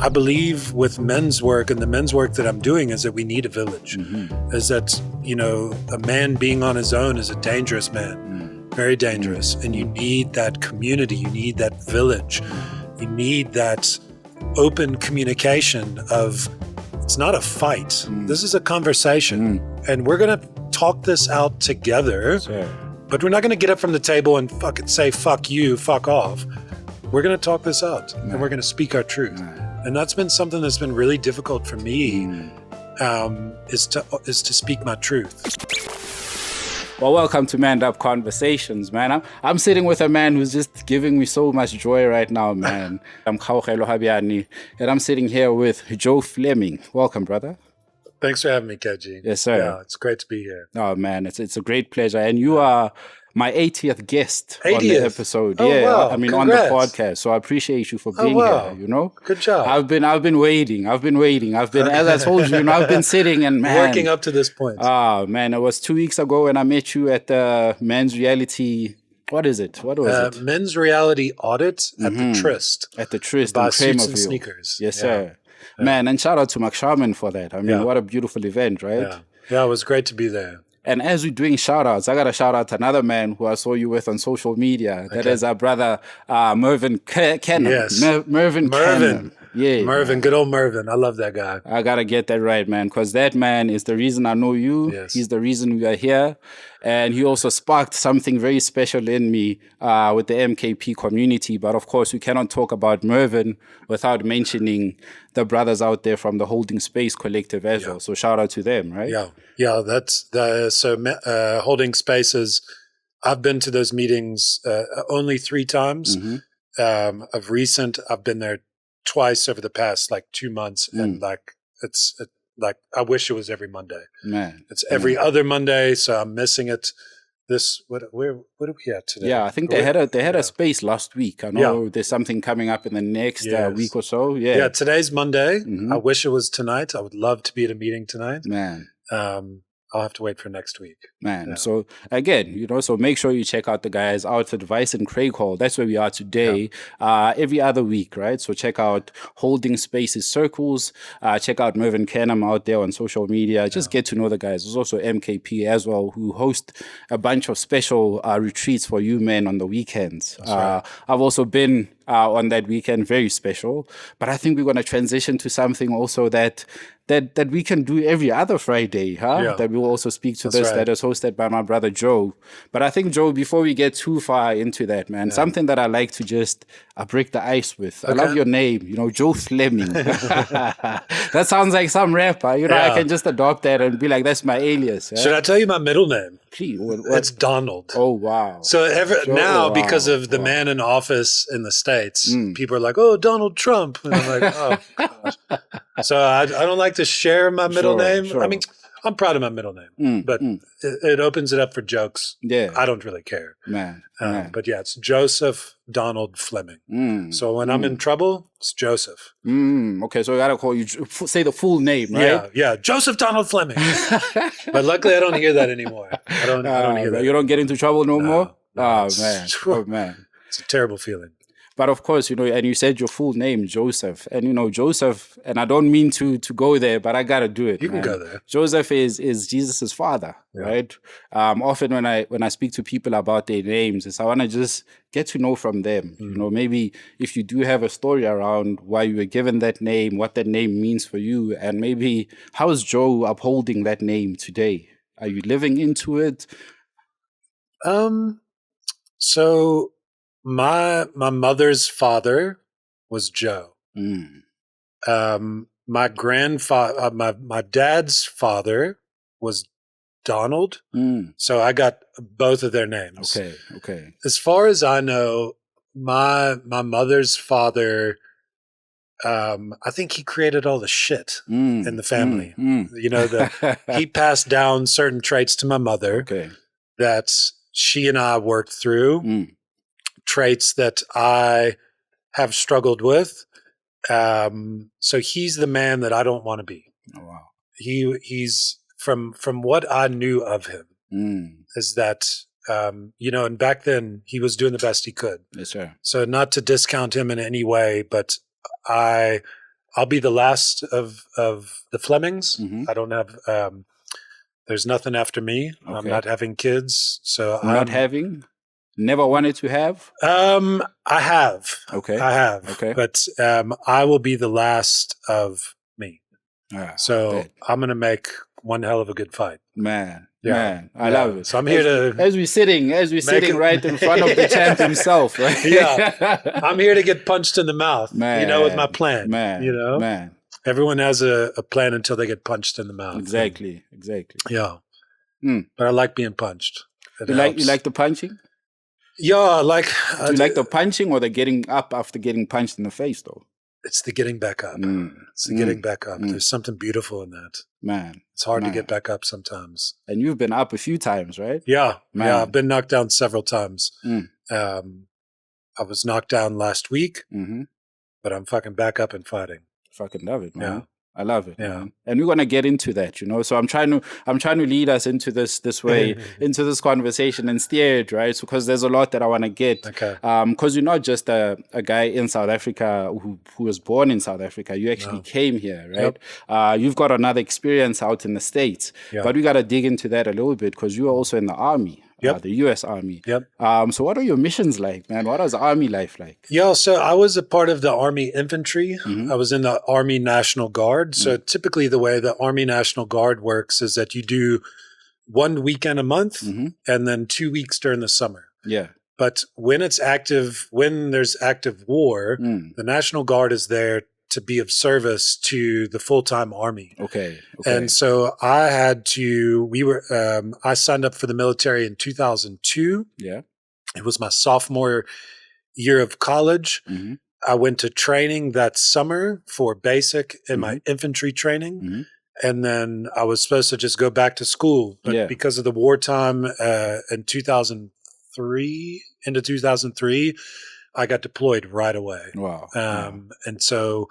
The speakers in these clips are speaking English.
I believe with men's work and the men's work that I'm doing is that we need a village. Is that, a man being on his own is a dangerous man, very dangerous. And you need that community, you need that village, you need that open communication of, it's not a fight. This is a conversation. And we're going to talk this out together, but we're not going to get up from the table and fucking say, fuck you, fuck off. We're going to talk this out and we're going to speak our truth. And that's been something that's been really difficult for me, is to speak my truth. Well, welcome to Manned Up Conversations, man. I'm sitting with a man who's just giving me so much joy right now, man. I'm Khaogelo Habiani, and I'm sitting here with Joe Fleming. Welcome, brother. Thanks for having me, KG. Yes, sir. Yeah, it's great to be here. Oh, man, it's a great pleasure. And you are my 80th guest 80th? on the episode. Oh, yeah, wow. I mean, Congrats. on the podcast. So I appreciate you for being wow. here, Good job. I've been waiting. As I told you, I've been sitting and, man. Working up to this point. Oh, man, it was 2 weeks ago when I met you at the Men's Reality. What is it? What was it? Men's Reality Audit at the Tryst. At the Tryst by in Suits and Kramerville. Sneakers. Yes, sir. Man, and shout out to Mark Sharman for that. I mean, what a beautiful event, right? Yeah, it was great to be there. And as we're doing shout-outs, I got to shout out another man who I saw you with on social media. That is our brother, Mervyn Cannon. Yes. Mervyn Cannon. Yeah. Mervyn, good old Mervyn. I love that guy. I got to get that right, man, because that man is the reason I know you. Yes. He's the reason we are here. And he also sparked something very special in me with the MKP community. But of course, we cannot talk about Mervyn without mentioning the brothers out there from the Holding Space Collective as well. So shout out to them, right? Yeah, that's Holding Spaces. I've been to those meetings only 3 times. Of recent, I've been there twice over the past 2 months, and it's I wish it was every Monday. Man, it's every other Monday, so I'm missing it. What are we at today? Yeah, I think they had a space last week. I know there's something coming up in the next week or so. Yeah, today's Monday. I wish it was tonight. I would love to be at a meeting tonight. Man. I'll have to wait for next week. Man, so again, so make sure you check out the guys out at Vice and Craig Hall. That's where we are today. Every other week, right? So check out Holding Spaces Circles. Check out Mervyn Canham out there on social media. Just get to know the guys. There's also MKP as well, who host a bunch of special retreats for you men on the weekends. Right. I've also been on that weekend, very special. But I think we're going to transition to something also that we can do every other Friday, that we'll also speak to that is hosted by my brother Joe. But I think, Joe, before we get too far into that, man, something that I like to just break the ice with. I love your name, Joe Fleming. That sounds like some rapper. I can just adopt that and be like, that's my alias. Should I tell you my middle name? Please. What? It's Donald. Oh, wow. So because of the man in office in the States, people are like, oh, Donald Trump. And I'm like, oh, gosh. So I don't like to share my middle name. Sure. I mean, I'm proud of my middle name, but it opens it up for jokes. Yeah. I don't really care. Man. But yeah, it's Joseph Donald Fleming. So when I'm in trouble, it's Joseph. Okay, so I got to call you, say the full name, right? Yeah, Joseph Donald Fleming. But luckily I don't hear that anymore. I don't hear that. You don't get into trouble no more? Oh, man. It's a terrible feeling. But of course, and you said your full name, Joseph. And, Joseph, and I don't mean to go there, but I got to do it. You can go there. Joseph is Jesus' father, right? Often when I speak to people about their names, I want to just get to know from them. Maybe if you do have a story around why you were given that name, what that name means for you, and maybe how is Joe upholding that name today? Are you living into it? So my mother's father was Joe. My grandfather, my dad's father was Donald. So I got both of their names. Okay. As far as I know, my mother's father, I think he created all the shit in the family. He passed down certain traits to my mother that she and I worked through. Traits that I have struggled with. So he's the man that I don't want to be. Oh, wow. He's from what I knew of him is that, and back then he was doing the best he could. Yes, sir. So not to discount him in any way, but I I'll be the last of the Flemings. Mhm. I don't have. There's nothing after me. I'm Okay. not having kids, so Not having? Never wanted to have? I have. Okay. I have. Okay. But I will be the last of me. Ah, So bet. I'm gonna make one hell of a good fight. Man, Yeah. man, I Yeah. love it. So I'm here as we're sitting it- right in front of the champ himself, right? Yeah. I'm here to get punched in the mouth. Man, with my plan. man, man. Everyone has a plan until they get punched in the mouth. Exactly. Yeah. Mm. But I like being punched. It You helps. like the punching? Yeah, like Do you like the punching or the getting up after getting punched in the face, though? it's the getting back up. Mm. It's the getting back up. Mm. There's something beautiful in that. Man, It's hard to Man. get back up sometimes. and you've been up a few times, right? Yeah. Man. Yeah. I've been knocked down several times. Mm. I was knocked down last week, Mm-hmm. but I'm fucking back up and fighting. Fucking love it, man. Yeah. I love it, Yeah. man. And we're gonna get into that, So I'm trying to lead us into this way, into this conversation and steer it, right? So because there's a lot that I want to get. Okay. Because you're not just a guy in South Africa who was born in South Africa. You actually came here, right? You've got another experience out in the States. Yeah. But we gotta dig into that a little bit because you were also in the Army. Yep. The US Army. Yep. So what are your missions like, man? What is Army life like? Yeah, so I was a part of the Army Infantry. Mhm. I was in the Army National Guard. So typically the way the Army National Guard works is that you do 1 weekend a month Mhm. and then 2 weeks during the summer. Yeah. But when there's active war, Mm. the National Guard is there to be of service to the full-time Army. Okay. And so I signed up for the military in 2002. Yeah. It was my sophomore year of college. Mm-hmm. I went to training that summer for basic and my infantry training. Mhm. And then I was supposed to just go back to school. But Yeah. because of the wartime in into 2003, I got deployed right away. Wow. And so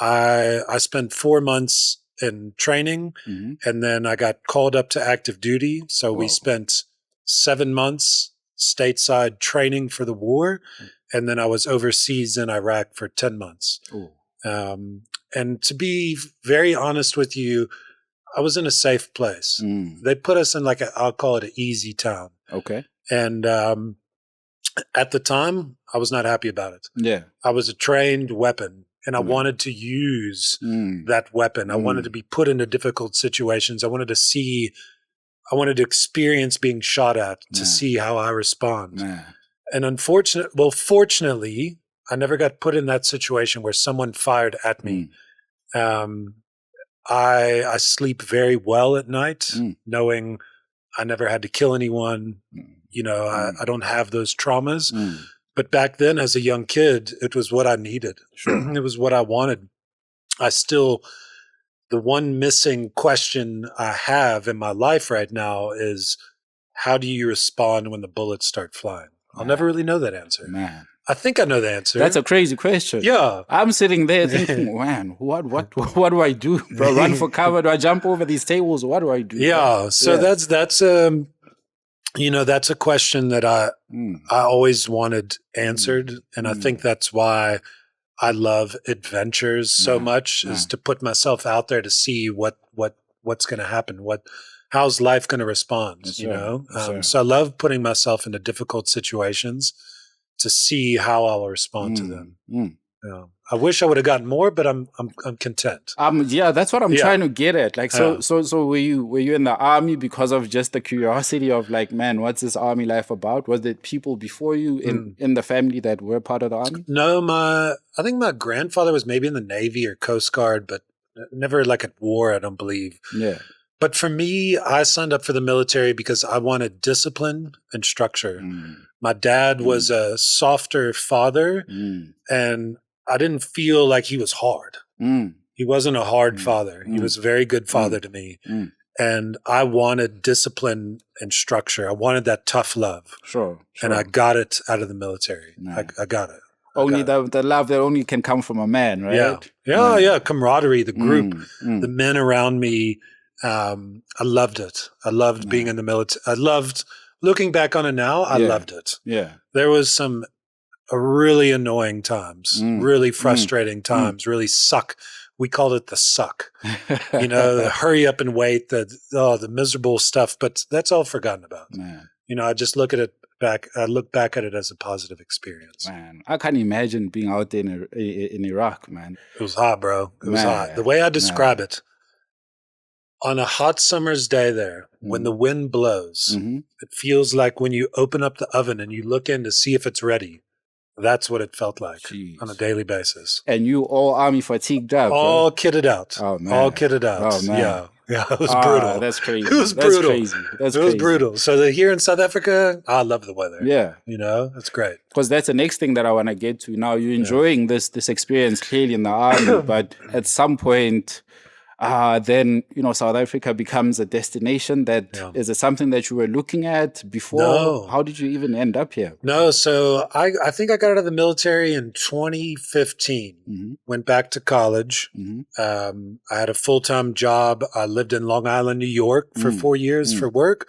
I spent 4 months in training, Mhm. and then I got called up to active duty. So we Whoa. spent 7 months stateside training for the war, and then I was overseas in Iraq for 10 months. Ooh. And to be very honest with you, I was in a safe place. Mm. They put us in I'll call it an easy town. Okay. And at the time, I was not happy about it. Yeah. I was a trained weapon, and I Mm. wanted to use Mm. that weapon. I wanted to be put into difficult situations. I wanted to experience being shot at to see how I respond. Man. And fortunately, I never got put in that situation where someone fired at me. I sleep very well at night, knowing I never had to kill anyone. I don't have those traumas. Mm. But back then, as a young kid, it was what I needed. Sure. It was what I wanted. The one missing question I have in my life right now is, how do you respond when the bullets start flying? I'll never really know that answer. Man. I think I know the answer. That's a crazy question. Yeah. I'm sitting there thinking, man, what do I do? Do I run for cover? Do I jump over these tables? What do I do? Yeah. So that's that's a question that I always wanted answered. And I think that's why I love adventures so much, is to put myself out there to see what's going to happen. How's life going to respond? Yes, you sir. know? Yes, sir. So I love putting myself into difficult situations to see how I'll respond to them. Yeah. I wish I would have gotten more, but I'm content. Yeah, that's what I'm trying to get at. Like, so were you in the army because of just the curiosity of like, man, what's this army life about? Was there people before you in the family that were part of the army? No, I think my grandfather was maybe in the Navy or Coast Guard, but never like at war, I don't believe. Yeah. But for me, I signed up for the military because I wanted discipline and structure. My dad was a softer father, and I didn't feel like he was hard. He wasn't a hard father. He was a very good father to me. And I wanted discipline and structure. I wanted that tough love. Sure. And I got it out of the military. I got it. Only the love that only can come from a man, right? Yeah. Camaraderie, the group, the men around me. I loved it. I loved being in the military. I loved looking back on it now. I loved it. Yeah. There was some really annoying times, really frustrating times, really suck. We called it the suck, the hurry up and wait, the miserable stuff, but that's all forgotten about. Man. I just look back at it as a positive experience. Man, I can't imagine being out there in Iraq, man. It was hot, bro. It was hot. The way I describe it, on a hot summer's day there, when the wind blows, it feels like when you open up the oven and you look in to see if it's ready. That's what it felt like on a daily basis. And you all army fatigued up. All kitted out. Oh, man. All kitted out. Oh, man. Yeah, it was brutal. That's crazy. It was brutal. It was brutal. So here in South Africa, I love the weather. Yeah. That's great. Because that's the next thing that I want to get to. Now, you're enjoying this experience clearly in the army, but at some point, then, South Africa becomes a destination that is it something that you were looking at before? No. How did you even end up here? No. So I think I got out of the military in 2015, went back to college. I had a full-time job. I lived in Long Island, New York for 4 years for work.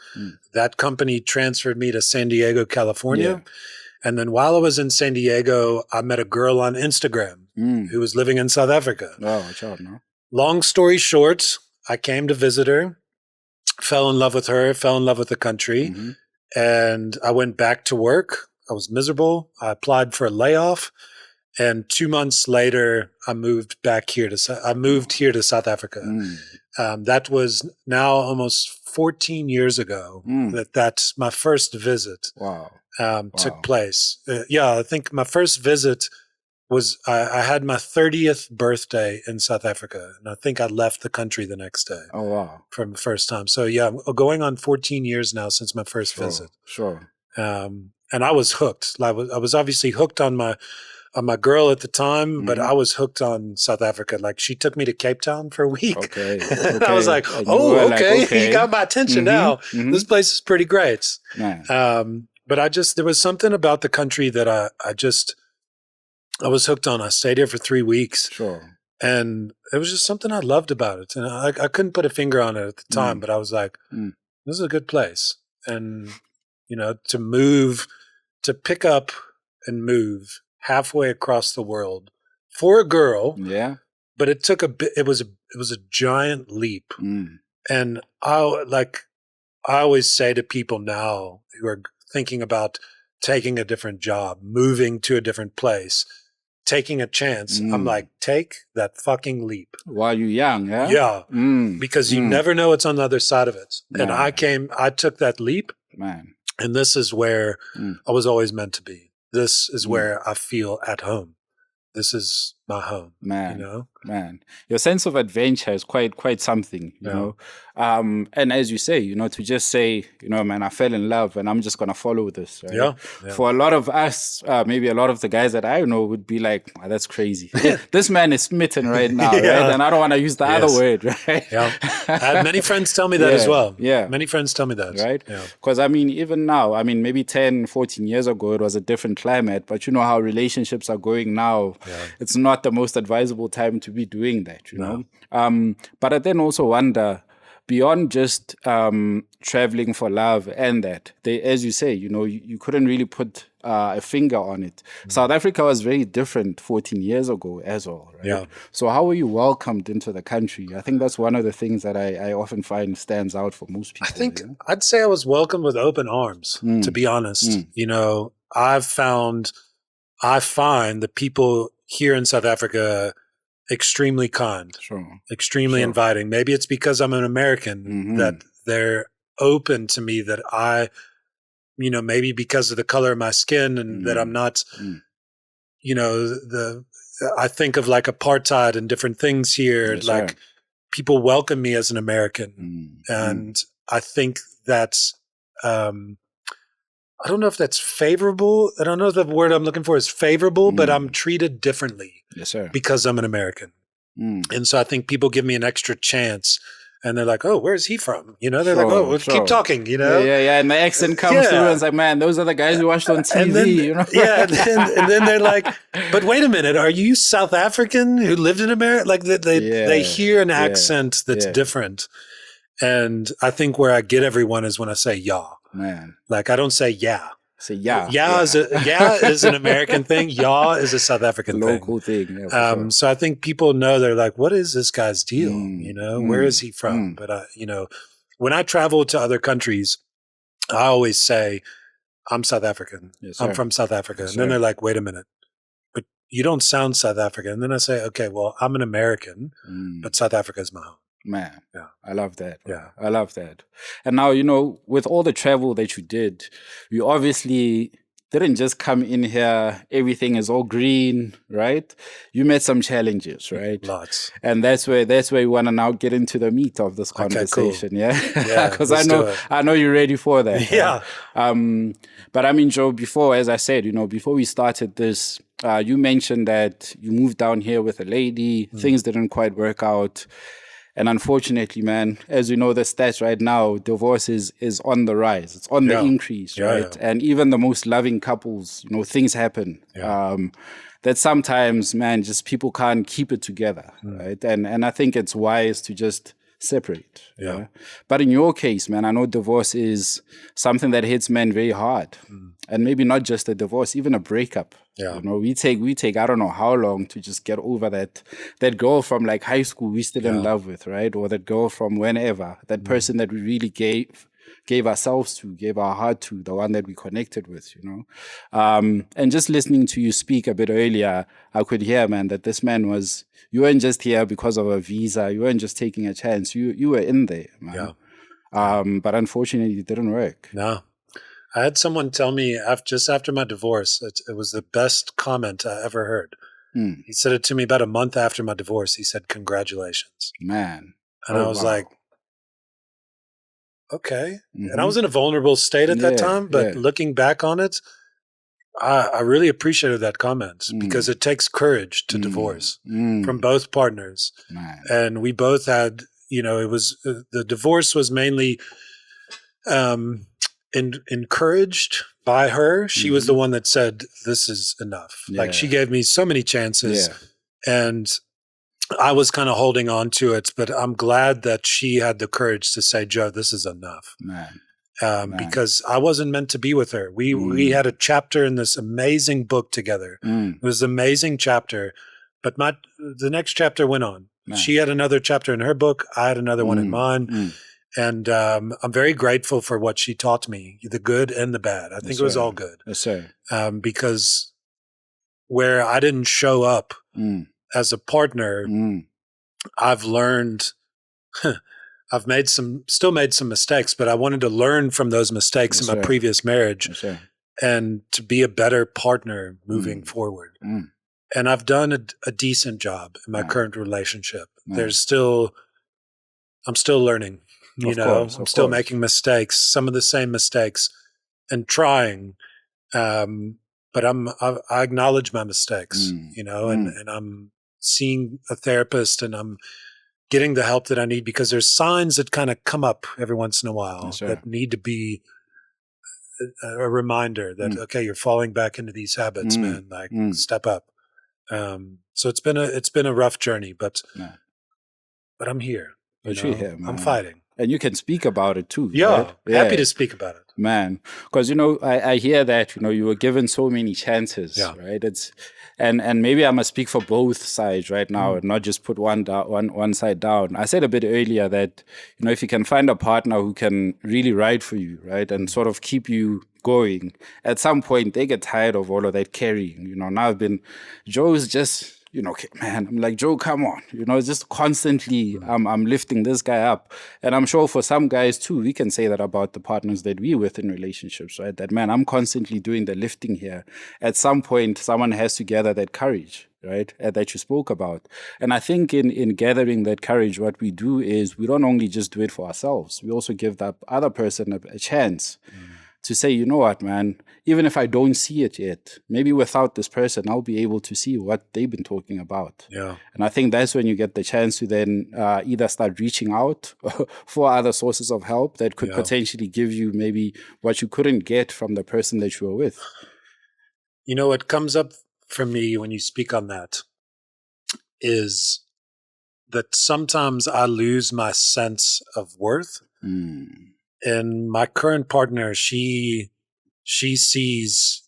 That company transferred me to San Diego, California. And then while I was in San Diego, I met a girl on Instagram who was living in South Africa. Oh, a child, no? Long story short, I came to visit her, fell in love with her, fell in love with the country, and I went back to work. I was miserable. I applied for a layoff, and 2 months later, I moved here to South Africa. That was now almost 14 years ago that's my first visit took place. I think my first visit was I had my 30th birthday in South Africa, and I think I left the country the next day. Oh, wow. From the first time. So, I'm going on 14 years now since my first visit. Sure. And I was hooked. I was obviously hooked on my girl at the time, but I was hooked on South Africa. Like, she took me to Cape Town for a week. Okay. And I was like, okay. You got my attention now. This place is pretty great. But there was something about the country that I was hooked on. I stayed here for 3 weeks. Sure. And it was just something I loved about it. And I couldn't put a finger on it at the time, but I was like, this is a good place. And, to pick up and move halfway across the world for a girl. Yeah. But it took it was a giant leap. And I always say to people now who are thinking about taking a different job, moving to a different place, taking a chance. I'm like, take that fucking leap. While you're young, yeah? Yeah. Because you never know what's on the other side of it. And I took that leap. Man. And this is where I was always meant to be. This is where I feel at home. This is my home. Man. Man. Your sense of adventure is quite something, you know. And as you say, to just say, man, I fell in love and I'm just going to follow this. Right? Yeah. For a lot of us, maybe a lot of the guys that I know would be like, oh, that's crazy. This man is smitten right now, right? And I don't want to use the other word, right? Yeah. I had many friends tell me that as well. Yeah. Many friends tell me that. Right? Because, even now, maybe 10, 14 years ago, it was a different climate, but you know how relationships are going now. Yeah. It's not the most advisable time to be doing that, you know? But I then also wonder, beyond just traveling for love and that, as you say, you couldn't really put a finger on it. South Africa was very different 14 years ago as well, right? Yeah. So how were you welcomed into the country? I think that's one of the things that I often find stands out for most people. I think I'd say I was welcomed with open arms, to be honest. I find the people here in South Africa extremely kind, extremely inviting. Maybe it's because I'm an American that they're open to me, that maybe because of the color of my skin and that I'm not, I think of like apartheid and different things here. Yes, like people welcome me as an American. And I think that's, I don't know if that's favorable. I don't know if the word I'm looking for is favorable, but I'm treated differently. Yes, sir. Because I'm an American. And so I think people give me an extra chance and they're like, oh, where's he from? They're like, oh, keep talking, Yeah. And the accent comes through and it's like, man, those are the guys we watched on TV, and then they're like, but wait a minute, are you South African who lived in America? Like they hear an accent that's different. And I think where I get everyone is when I say, yeah. Man. Like I don't say yeah. Say yeah. Is an American thing. Yaw is a South African Local thing. Yeah, for sure. So I think people know, they're like, what is this guy's deal? Where is he from? But when I travel to other countries, I always say, I'm South African. Yes, I'm sir. from South Africa. Yes, And then sir. they're like, wait a minute, but you don't sound South African. And then I say, okay, well, I'm an American, but South Africa is my home. Man, Yeah. I love that. Yeah. I love that. And now, with all the travel that you did, you obviously didn't just come in here, everything is all green, right? You met some challenges, right? Lots. And that's where we want to now get into the meat of this conversation, cool. Yeah? Because let's do it. I know you're ready for that. Yeah. But I mean, Joe, before, as I said, before we started this, you mentioned that you moved down here with a lady, things didn't quite work out. And unfortunately, man, as we know the stats right now, divorce is on the rise. It's on the increase, right? Yeah. And even the most loving couples, things happen. Yeah. That sometimes, man, just people can't keep it together, right? And I think it's wise to just separate. Yeah. But in your case, man, I know divorce is something that hits men very hard. And maybe not just a divorce, even a breakup. Yeah. We take I don't know how long to just get over that girl from like high school we still in love with, right? Or that girl from whenever, that person that we really gave ourselves to, gave our heart to, the one that we connected with, And just listening to you speak a bit earlier, I could hear, man, that this man you weren't just here because of a visa, you weren't just taking a chance, you were in there, man. Yeah. But unfortunately it didn't work. No. I had someone tell me just after my divorce, it was the best comment I ever heard. He said it to me about a month after my divorce. He said, congratulations. Man. And I was like, okay. And I was in a vulnerable state at that time, but looking back on it, I really appreciated that comment because it takes courage to divorce from both partners. Man. And we both had, it was, the divorce was mainly encouraged by her. She was the one that said, this is enough. Like she gave me so many chances and I was kind of holding on to it, but I'm glad that she had the courage to say, Joe, this is enough. Man. Because I wasn't meant to be with her. We had a chapter in this amazing book together. It was an amazing chapter, but the next chapter went on. Man. She had another chapter in her book. I had another one in mine. And I'm very grateful for what she taught me, the good and the bad. I think it was all good. Yes, sir. Because where I didn't show up as a partner, I've learned, I've still made some mistakes, but I wanted to learn from those mistakes in my previous marriage and to be a better partner moving forward. And I've done a decent job in my current relationship. I'm still learning. I'm still making mistakes, some of the same mistakes, and trying. But I acknowledge my mistakes, and I'm seeing a therapist and I'm getting the help that I need because there's signs that kind of come up every once in a while that need to be a reminder that, okay, you're falling back into these habits, man, like step up. So it's been a rough journey, but I'm here. But you're here, man. I'm fighting. And you can speak about it too. Yeah, right? Happy to speak about it. Man, because, I hear that, you were given so many chances, right? And maybe I must speak for both sides right now and not just put one side down. I said a bit earlier that, if you can find a partner who can really ride for you, right, and sort of keep you going, at some point they get tired of all of that carrying. Now Joe's just... man, I'm like, Joe, come on. Just constantly I'm lifting this guy up. And I'm sure for some guys too, we can say that about the partners that we're with in relationships, right? That, man, I'm constantly doing the lifting here. At some point, someone has to gather that courage, right? That you spoke about. And I think in gathering that courage, what we do is we don't only just do it for ourselves. We also give that other person a chance to say, you know what, man, even if I don't see it yet, maybe without this person, I'll be able to see what they've been talking about. Yeah. And I think that's when you get the chance to then either start reaching out for other sources of help that could potentially give you maybe what you couldn't get from the person that you were with. What comes up for me when you speak on that is that sometimes I lose my sense of worth. And my current partner, she she sees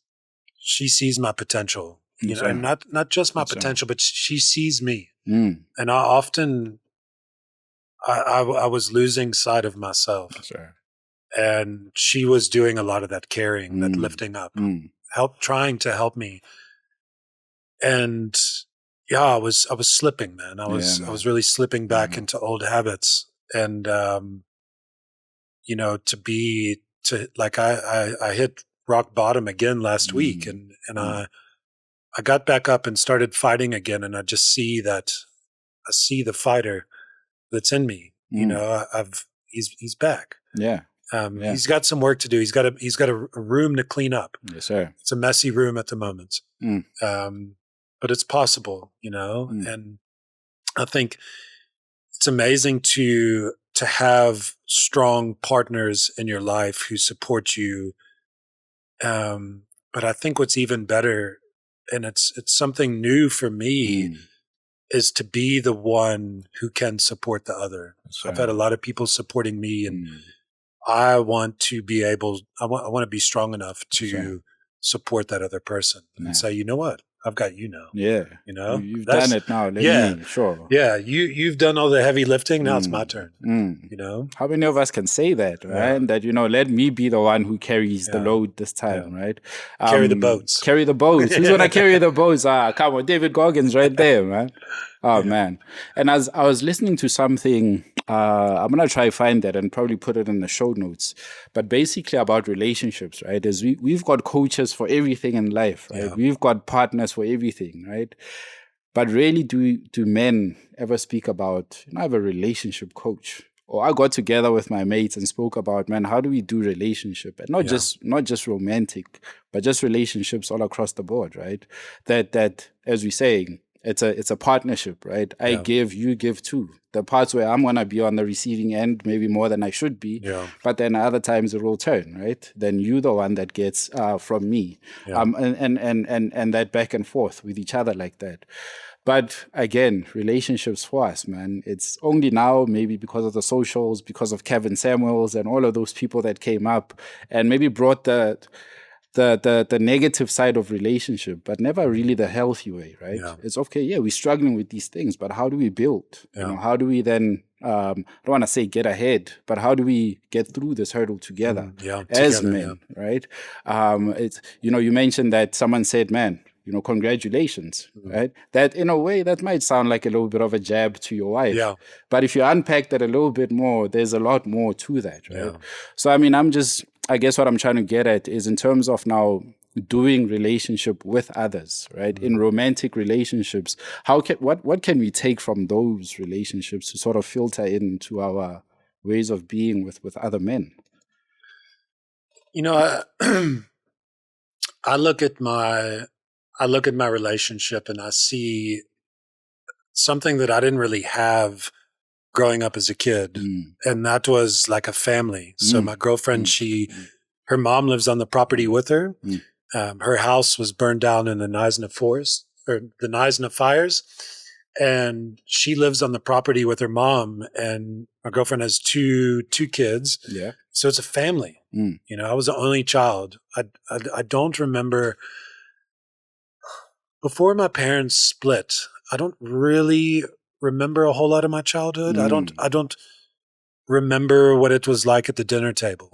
my potential, you know, Sure. and not just my Sure. potential, but she sees me. Mm. And I often, I was losing sight of myself, Sure. and she was doing a lot of that carrying, that lifting up, trying to help me. And yeah, I was slipping, man. I was really slipping back into old habits. And, you know, I hit rock bottom again last week, and I got back up and started fighting again. And I just see the fighter that's in me. You know, he's back. Yeah. He's got some work to do. He's got a room to clean up. Yes, sir. It's a messy room at the moment. But it's possible, you know, and I think it's amazing to have strong partners in your life who support you. But I think what's even better, and it's something new for me, is to be the one who can support the other. Sure. I've had a lot of people supporting me, and I want to be able, I want to be strong enough to support that other person and say, you know what? I've got you now. Yeah. You know, you've done it now. Let me, sure. Yeah. You've done all the heavy lifting. Now it's my turn. You know, how many of us can say that, right? Yeah. That, you know, let me be the one who carries the load this time, right? Carry the boats. Carry the boats. Who's going to carry the boats? Come on, David Goggins right there, man. Oh, man. And as I was listening to something, I'm going to try to find that and probably put it in the show notes, but basically about relationships, right? Is we've got coaches for everything in life, right? Yeah. We've got partners for everything, right? But rarely do men ever speak about, you know, I have a relationship coach. Or I got together with my mates and spoke about, man, how do we do relationship? And not just romantic, but just relationships all across the board, right? That as we're saying, it's a partnership, right? I give, you give too. The parts where I'm gonna be on the receiving end, maybe more than I should be, but then other times it will turn, right? Then you the one that gets from me, and that back and forth with each other like that. But again, relationships for us, man, it's only now maybe because of the socials, because of Kevin Samuels and all of those people that came up and maybe brought the negative side of relationship, but never really the healthy way, right? Yeah. It's okay, we're struggling with these things, but how do we build? You know, how do we then, I don't want to say get ahead, but how do we get through this hurdle together as men, right? It's, you know, you mentioned that someone said, man, you know, congratulations, right? That in a way, that might sound like a little bit of a jab to your wife. Yeah. But if you unpack that a little bit more, there's a lot more to that, right? Yeah. So, I mean, I guess what I'm trying to get at is in terms of now doing relationship with others, right? In romantic relationships, what can we take from those relationships to sort of filter into our ways of being with other men? You know, I look at my relationship and I see something that I didn't really have growing up as a kid. And that was like a family. So my girlfriend, her mom lives on the property with her. Her house was burned down in the Knysna forest, or the Knysna fires. And she lives on the property with her mom, and my girlfriend has two kids. Yeah. So it's a family. You know, I was the only child. I don't remember. Before my parents split, I don't really remember a whole lot of my childhood. I don't remember what it was like at the dinner table.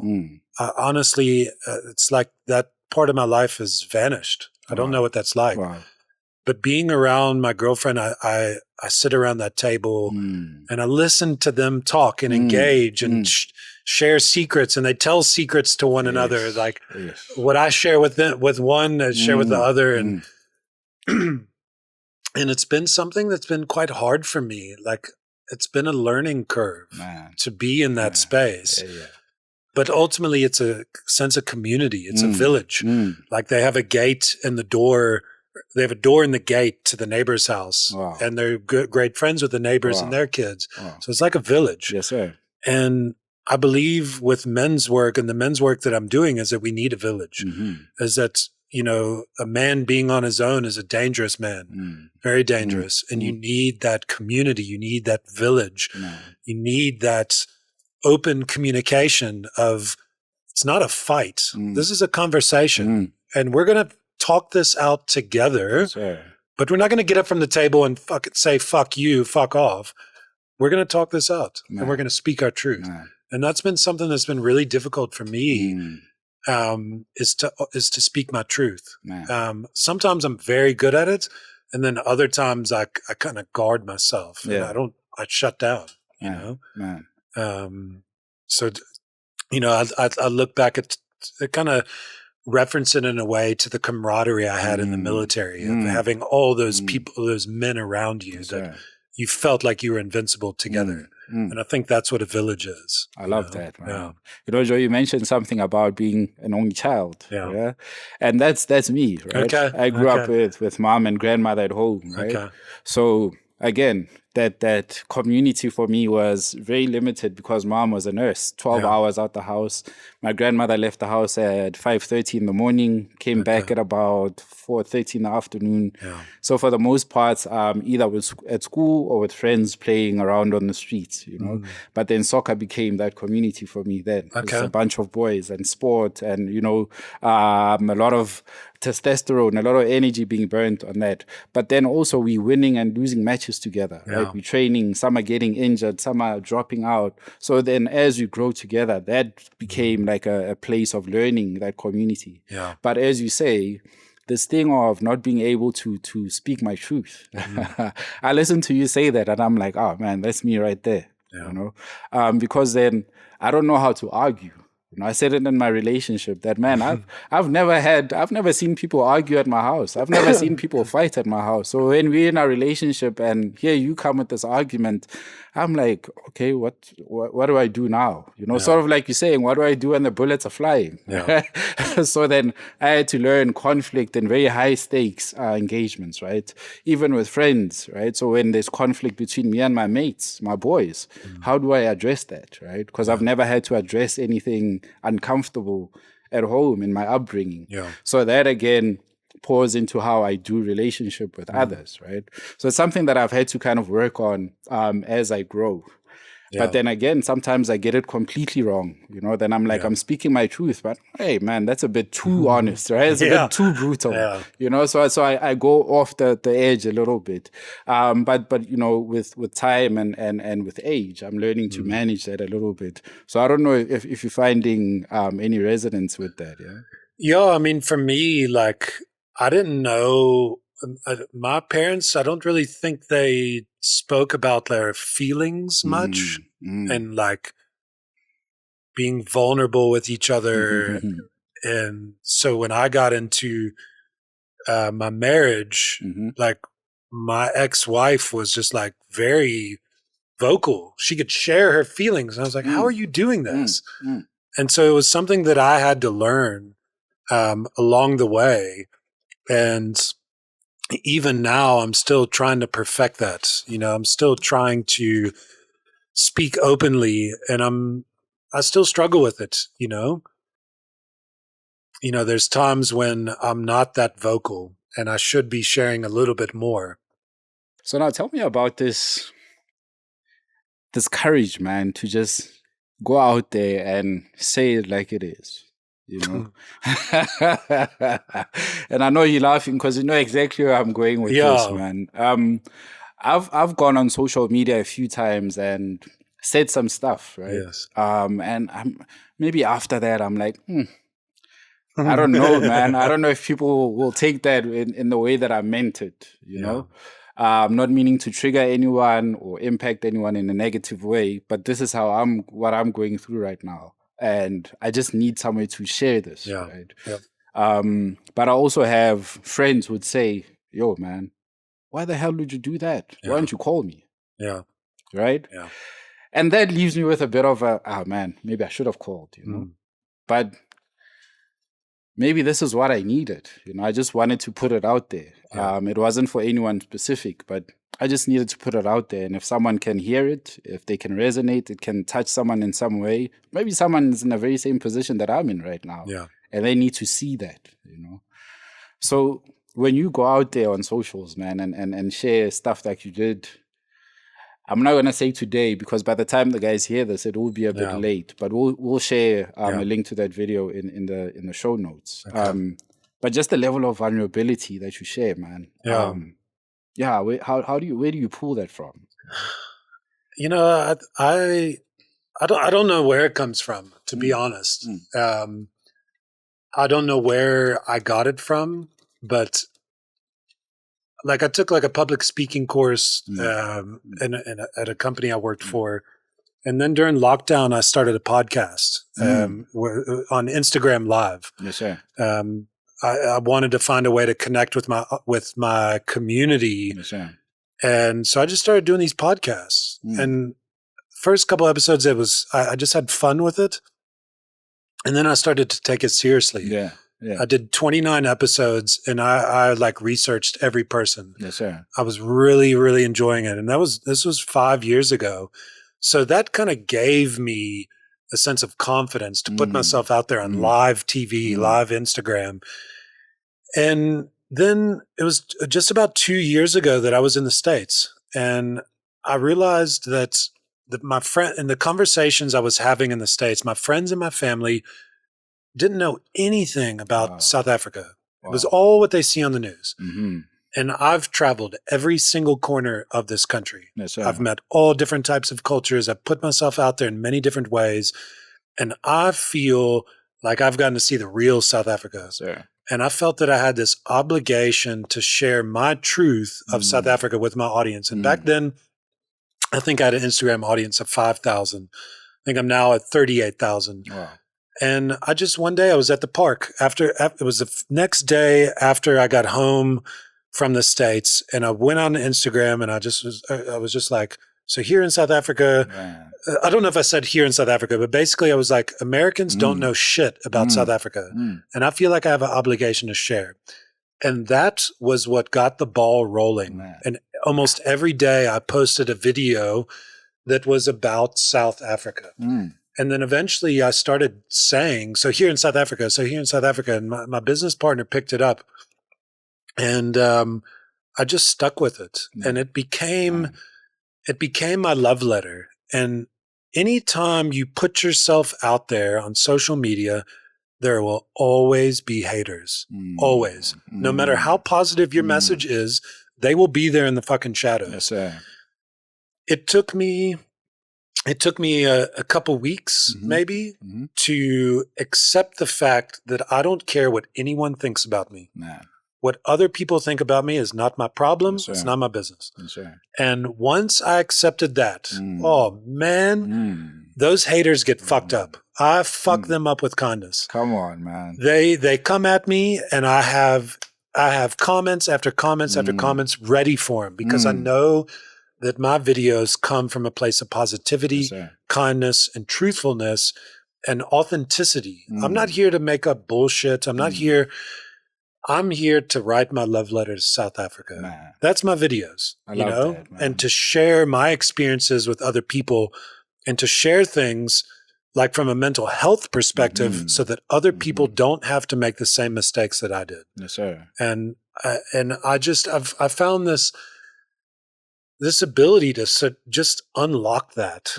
Honestly, it's like that part of my life has vanished. I don't know what that's like. Wow. But being around my girlfriend, I sit around that table and I listen to them talk and engage and share secrets, and they tell secrets to one another. Like what I share with one, I share with the other, and and it's been something that's been quite hard for me. Like it's been a learning curve to be in that space. But ultimately, it's a sense of community. It's a village. Like they have a gate in the door. They have a door in the gate to the neighbor's house. Wow. And they're great friends with the neighbors and their kids. Wow. So it's like a village. Yes, sir. And I believe with men's work and the men's work that I'm doing is that we need a village. Is that, you know, a man being on his own is a dangerous man, very dangerous. And you need that community. You need that village. You need that open communication of it's not a fight. This is a conversation. And we're going to talk this out together. Sure. But we're not going to get up from the table and say, fuck you, fuck off. We're going to talk this out and we're going to speak our truth. And that's been something that's been really difficult for me, is to speak my truth. Sometimes I'm very good at it. And then other times I kind of guard myself and I shut down, you know? So, you know, I look back at kind of reference it in a way to the camaraderie I had in the military of having all those people, those men around you that you felt like you were invincible together. And I think that's what a village is. I love that, man. You know, Joe, you mentioned something about being an only child. Yeah. And that's me, right? I grew up with mom and grandmother at home, right? So again, that community for me was very limited because mom was a nurse, 12 hours out the house. My grandmother left the house at 5:30 in the morning, came back at about 4:30 in the afternoon. So for the most part, either was at school or with friends playing around on the streets, you know. But then soccer became that community for me then. It's a bunch of boys and sport and, you know, a lot of testosterone, a lot of energy being burnt on that. But then also we winning and losing matches together, right? We training, some are getting injured, some are dropping out. So then as you grow together, that became like a place of learning, that community. But as you say, this thing of not being able to speak my truth. I listen to you say that and I'm like, oh man, that's me right there. You know, because then I don't know how to argue. You know, I said it in my relationship that, man, I've never seen people argue at my house. I've never seen people fight at my house. So when we're in a relationship and here you come with this argument, I'm like, okay, what do I do now? You know, sort of like you're saying, what do I do when the bullets are flying? So then I had to learn conflict in very high stakes engagements, right? Even with friends, right? So when there's conflict between me and my mates, my boys, how do I address that, right? Because I've never had to address anything uncomfortable at home in my upbringing. So that again pours into how I do relationship with others, right? So it's something that I've had to kind of work on as I grow. But then again, sometimes I get it completely wrong. You know, then I'm like, I'm speaking my truth, but hey, man, that's a bit too honest, right? It's a bit too brutal. You know, so I go off the edge a little bit. But you know, with time and with age, I'm learning to manage that a little bit. So I don't know if you're finding any resonance with that. Yeah, I mean, for me, like, I didn't know. My parents, I don't really think they spoke about their feelings much and like being vulnerable with each other. And so when I got into my marriage, like my ex-wife was just like very vocal. She could share her feelings. And I was like, how are you doing this? And so it was something that I had to learn along the way. And even now, I'm still trying to perfect that. You know, I'm still trying to speak openly, and I still struggle with it. You know, there's times when I'm not that vocal, and I should be sharing a little bit more. So now, tell me about this courage, man, to just go out there and say it like it is. You know, and I know you're laughing because you know exactly where I'm going with this, man. I've gone on social media a few times and said some stuff, right? And maybe after that, I'm like, I don't know, man. I don't know if people will take that in the way that I meant it. You know, I'm not meaning to trigger anyone or impact anyone in a negative way, but this is what I'm going through right now. And I just need somewhere to share this, right? But I also have friends who would say, yo, man, why the hell did you do that? Why don't you call me? Right? And that leaves me with a bit of man, maybe I should have called, you know? But maybe this is what I needed. You know, I just wanted to put it out there. It wasn't for anyone specific, but I just needed to put it out there. And if someone can hear it, if they can resonate, it can touch someone in some way. Maybe someone is in the very same position that I'm in right now. And they need to see that, you know. So when you go out there on socials, man, and share stuff like you did, I'm not gonna say today because by the time the guys hear this, it will be a bit late. But we'll share a link to that video in the show notes. Okay. But just the level of vulnerability that you share, man. Where do you pull that from? You know, I don't know where it comes from, to be honest. I don't know where I got it from, but like I took like a public speaking course at a company I worked for. And then during lockdown, I started a podcast on Instagram Live. Yes, sir. I wanted to find a way to connect with my community. Yes, sir. And so I just started doing these podcasts. And first couple episodes, I just had fun with it. And then I started to take it seriously. Yeah. I did 29 episodes and I like researched every person. Yes, sir. I was really, really enjoying it. And this was 5 years ago. So that kind of gave me a sense of confidence to put myself out there on live TV, live Instagram. And then it was just about 2 years ago that I was in the States. And I realized that my friend in the conversations I was having in the States, my friends and my family didn't know anything about South Africa. It was all what they see on the news. And I've traveled every single corner of this country. Yes, sir. I've met all different types of cultures. I've put myself out there in many different ways. And I feel like I've gotten to see the real South Africa. Yes, sir. And I felt that I had this obligation to share my truth of South Africa with my audience. And back then, I think I had an Instagram audience of 5,000. I think I'm now at 38,000. Wow. And one day I was at the park after it was the next day after I got home from the States, and I went on Instagram and I was just like, so here in South Africa, I don't know if I said here in South Africa, but basically I was like, Americans don't know shit about South Africa. And I feel like I have an obligation to share. And that was what got the ball rolling. Man. And almost every day I posted a video that was about South Africa. And then eventually I started saying, so here in South Africa, and my business partner picked it up. And I just stuck with it. And it became my love letter. And anytime you put yourself out there on social media, there will always be haters. Always. No matter how positive your message is, they will be there in the fucking shadows. Yes, sir. It took me a couple weeks maybe to accept the fact that I don't care what anyone thinks about me. Man. What other people think about me is not my problem. Yes, it's not my business. Yes, sir. And once I accepted that, oh man, those haters get fucked up. I fuck them up with kindness. Come on, man. They come at me and I have comments after comments after comments ready for them because I know that my videos come from a place of positivity, Yes, kindness, and truthfulness and authenticity. I'm not here to make up bullshit. I'm here to write my love letter to South Africa. Man. That's my videos, I love that, man. and to share my experiences with other people and to share things like from a mental health perspective so that other people don't have to make the same mistakes that I did. Yes, sir. And I've found this ability to just unlock that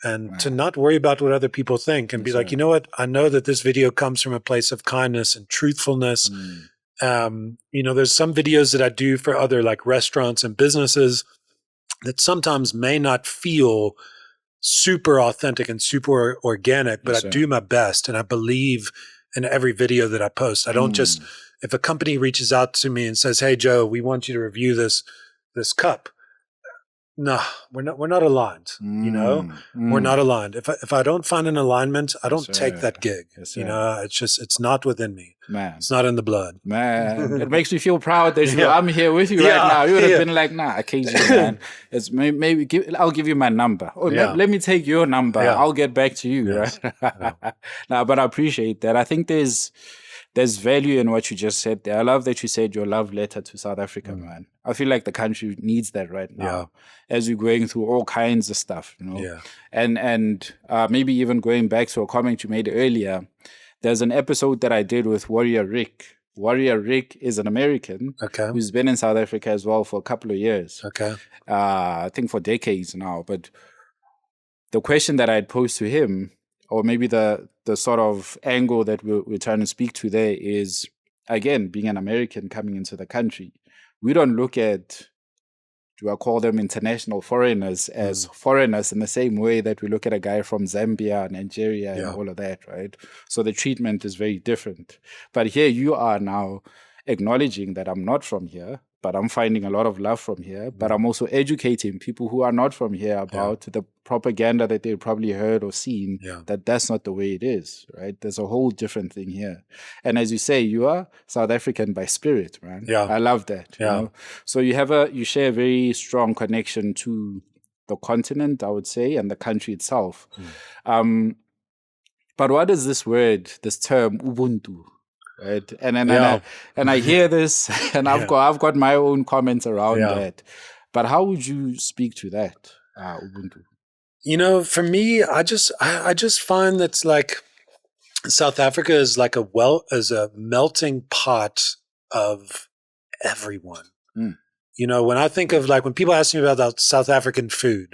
and to not worry about what other people think and be like, you know what? I know that this video comes from a place of kindness and truthfulness. There's some videos that I do for other like restaurants and businesses that sometimes may not feel super authentic and super organic, but I do my best. And I believe in every video that I post. I don't just, if a company reaches out to me and says, hey, Joe, we want you to review this cup. No, we're not aligned. We're not aligned. If I don't find an alignment, I don't take that gig. Yes, it's not within me. Man, it's not in the blood. Man, it makes me feel proud that I'm here with you right now. You would have been like, nah, occasionally, man. It's maybe I'll give you my number. Or let me take your number. I'll get back to you. Yes. Right? Nah, but I appreciate that. I think there's value in what you just said there. I love that you said your love letter to South Africa, man. I feel like the country needs that right now as we're going through all kinds of stuff, And maybe even going back to a comment you made earlier, there's an episode that I did with Warrior Rick Warrior Rick is an American Okay. who's been in South Africa as well for a couple of years. Okay. I think for decades now. But the question that I'd posed to him, or maybe the sort of angle that we're trying to speak to there is, again, being an American coming into the country, we don't look at, do I call them international foreigners, as foreigners in the same way that we look at a guy from Zambia, Nigeria, and all of that, right? So the treatment is very different. But here you are now acknowledging that I'm not from here, but I'm finding a lot of love from here. But I'm also educating people who are not from here about the propaganda that they probably heard or seen, that that's not the way it is, right? There's a whole different thing here. And as you say, you are South African by spirit, man. Yeah. I love that. You know? So you share a very strong connection to the continent, I would say, and the country itself. But what is this word, this term, Ubuntu? Right, and I hear this, and I've got my own comments around that. But how would you speak to that, Ubuntu? You know, for me, I just find that like South Africa is like a melting pot of everyone. You know, when I think of like when people ask me about South African food,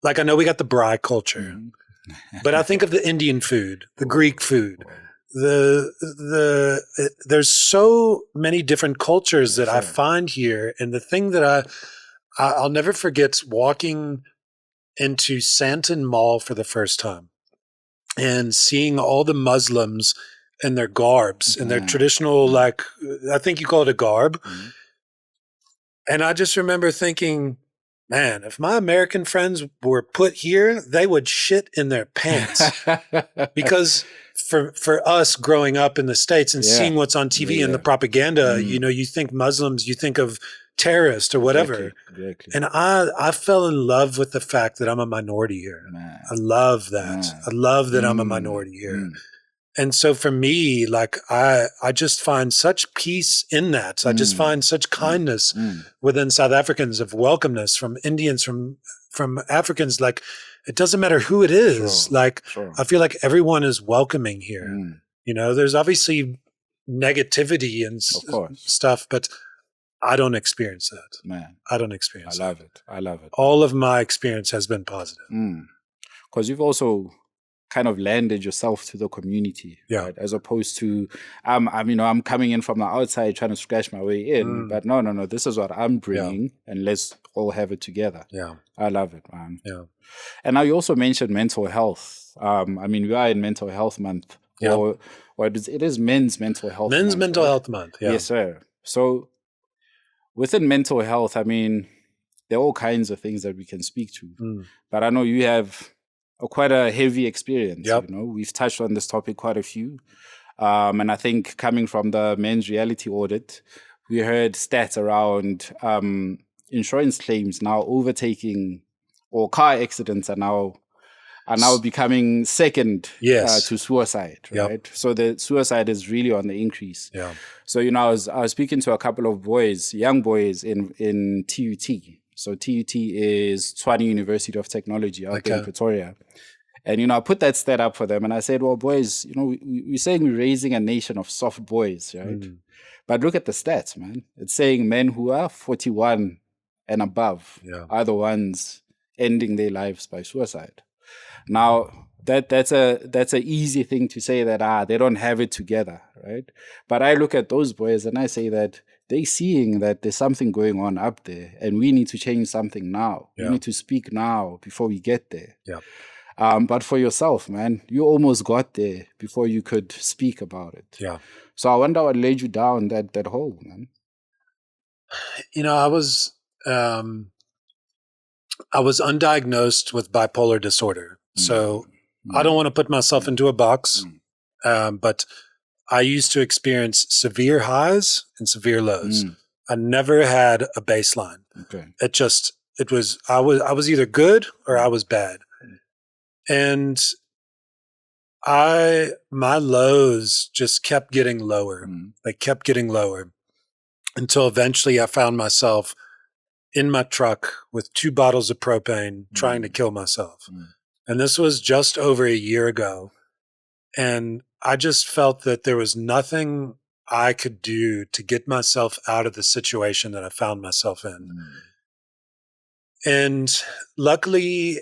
like I know we got the braai culture, but I think of the Indian food, the Greek food. There's so many different cultures that I find here, and the thing that I'll never forget walking into Sandton Mall for the first time and seeing all the Muslims in their garbs, in their traditional, like I think you call it a garb, and I just remember thinking, man, if my American friends were put here, they would shit in their pants because. For us growing up in the States and seeing what's on TV and the propaganda, you know, you think Muslims, you think of terrorists or whatever. Exactly. And I fell in love with the fact that I'm a minority here. Man. I love that. I love that I'm a minority here. And so for me, like I just find such peace in that. I just find such kindness within South Africans, of welcomeness, from Indians, from Africans, like it doesn't matter who it is. I feel like everyone is welcoming here. You know, there's obviously negativity and stuff, but I don't experience that. Man, I don't experience I love it. All of my experience has been positive. Because you've also kind of landed yourself to the community, right? As opposed to, I'm coming in from the outside trying to scratch my way in, but no, this is what I'm bringing, and let's all have it together. I love it, man. And now you also mentioned mental health. We are in Mental Health Month, or it is Men's Mental Health Month. Men's Mental Health Month, Yes, sir. So within mental health, there are all kinds of things that we can speak to, but I know you have quite a heavy experience. You know, we've touched on this topic quite a few. And I think coming from the men's reality audit, we heard stats around insurance claims now overtaking, or car accidents are now becoming second to suicide, right? So the suicide is really on the increase. So, you know, I was speaking to a couple of young boys in TUT. So TUT is Tshwane University of Technology out there in Pretoria. And, you know, I put that stat up for them and I said, well, boys, you know, we're saying we're raising a nation of soft boys, right? But look at the stats, man. It's saying men who are 41 and above are the ones ending their lives by suicide. Now, that's a easy thing to say that they don't have it together, right? But I look at those boys and I say that they're seeing that there's something going on up there, and we need to change something now. We need to speak now before we get there. But for yourself, man, you almost got there before you could speak about it. So I wonder what laid you down that hole, man. You know, I was undiagnosed with bipolar disorder. So I don't want to put myself into a box, but I used to experience severe highs and severe lows. I never had a baseline. I was either good or I was bad. And my lows just kept getting lower. They kept getting lower until eventually I found myself in my truck with 2 bottles of propane trying to kill myself. And this was just over a year ago. And I just felt that there was nothing I could do to get myself out of the situation that I found myself in. And luckily,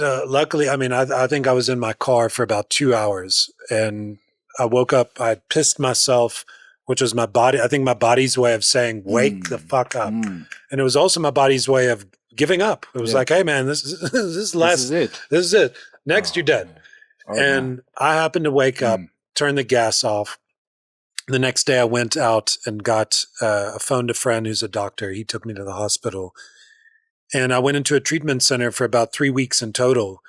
I mean, I think I was in my car for about 2 hours, and I woke up, I pissed myself, which was my body. I think my body's way of saying, wake the fuck up. And it was also my body's way of giving up. It was like, hey man, this is it. This is it. Next, you're dead. And I happened to wake up, turn the gas off. The next day I went out and got phoned a friend who's a doctor. He took me to the hospital. And I went into a treatment center for about 3 weeks in total.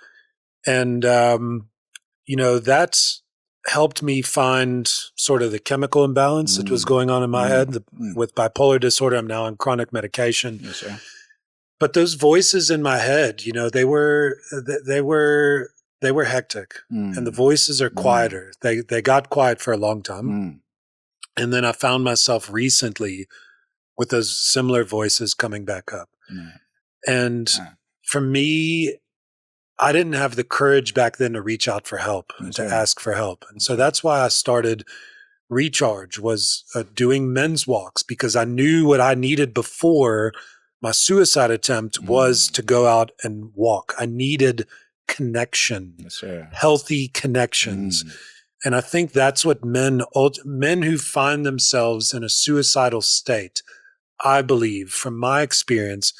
And, that's helped me find sort of the chemical imbalance that was going on in my head. With bipolar disorder, I'm now on chronic medication. Yes, sir. But those voices in my head, they were hectic. And the voices are quieter. They got quiet for a long time. And then I found myself recently with those similar voices coming back up. And for me, I didn't have the courage back then to reach out for help and to ask for help. And so that's why I started Recharge, was doing men's walks, because I knew what I needed before my suicide attempt was to go out and walk. I needed connection, healthy connections. And I think that's what men who find themselves in a suicidal state, I believe from my experience,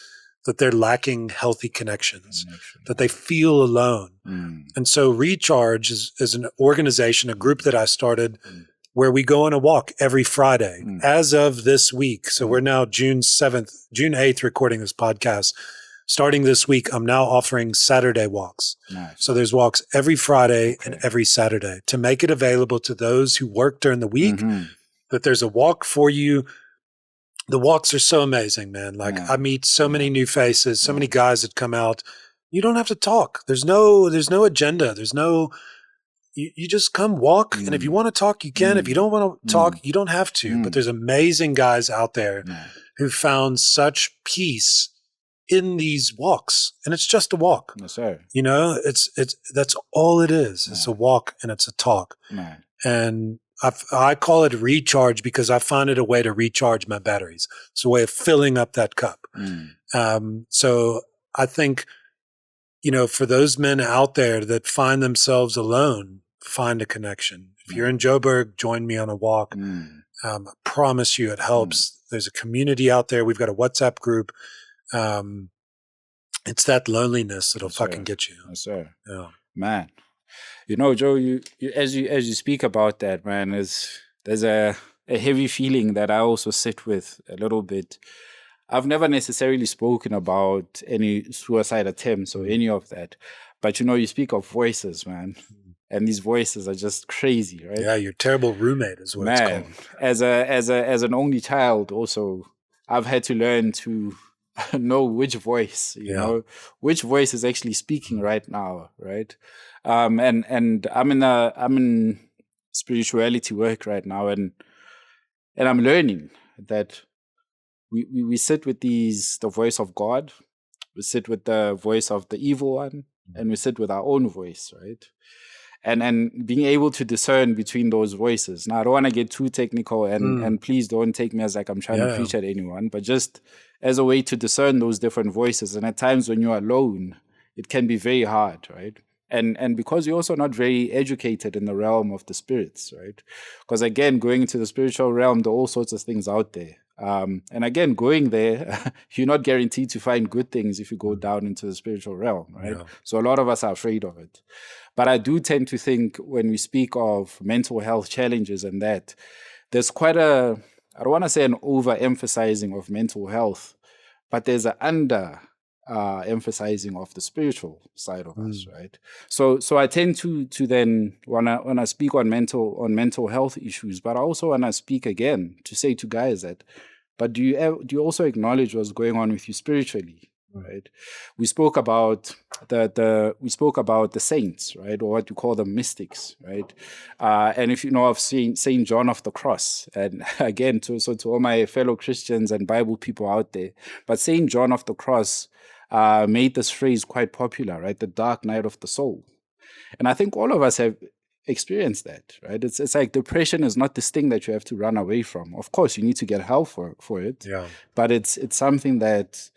that they're lacking healthy connections, that they feel alone. And so Recharge is an organization, a group that I started where we go on a walk every Friday as of this week. So we're now June 8th recording this podcast. Starting this week, I'm now offering Saturday walks. So there's walks every Friday and every Saturday to make it available to those who work during the week, that there's a walk for you. The walks are so amazing, man. Like I meet so many new faces, so many guys that come out. You don't have to talk. There's no agenda. There's no, you just come walk. And if you want to talk, you can. If you don't want to talk, you don't have to. But there's amazing guys out there who found such peace in these walks, and it's just a walk. Yes, sir. It's that's all it is. It's a walk and it's a talk. And I call it Recharge because I find it a way to recharge my batteries. It's a way of filling up that cup. So I think, for those men out there that find themselves alone, find a connection. If you're in Joburg, join me on a walk. I promise you it helps. There's a community out there. We've got a WhatsApp group. It's that loneliness that'll fucking get you. Yes, sir. Yeah. Man. Joe, you as you speak about that, man, there's a heavy feeling that I also sit with a little bit. I've never necessarily spoken about any suicide attempts or any of that. But you speak of voices, man. And these voices are just crazy, right? Yeah, your terrible roommate is what it's called. As an only child also, I've had to learn to know which voice, which voice is actually speaking right now, right? And I'm in spirituality work right now, and I'm learning that we sit with the voice of God, we sit with the voice of the evil one, and we sit with our own voice, right? And being able to discern between those voices. Now, I don't want to get too technical, and please don't take me as like I'm trying to preach at anyone, but just as a way to discern those different voices. And at times when you're alone, it can be very hard, right? And because you're also not very educated in the realm of the spirits, right? Because again, going into the spiritual realm, there are all sorts of things out there. And again, going there, you're not guaranteed to find good things if you go down into the spiritual realm, right? Yeah. So a lot of us are afraid of it. But I do tend to think when we speak of mental health challenges and that, there's quite I don't want to say an overemphasizing of mental health, but there's an emphasizing of the spiritual side of us, right? So I tend to then when I speak on mental health issues, but I also want to speak again to say to guys that, but do you also acknowledge what's going on with you spiritually? Right. We spoke about the saints, right, or what you call the mystics, right? And if you know of Saint John of the Cross, and again, to all my fellow Christians and Bible people out there, but Saint John of the Cross made this phrase quite popular, right? The dark night of the soul. And I think all of us have experience that, right? It's like depression is not this thing that you have to run away from. Of course, you need to get help for it. Yeah. But it's something that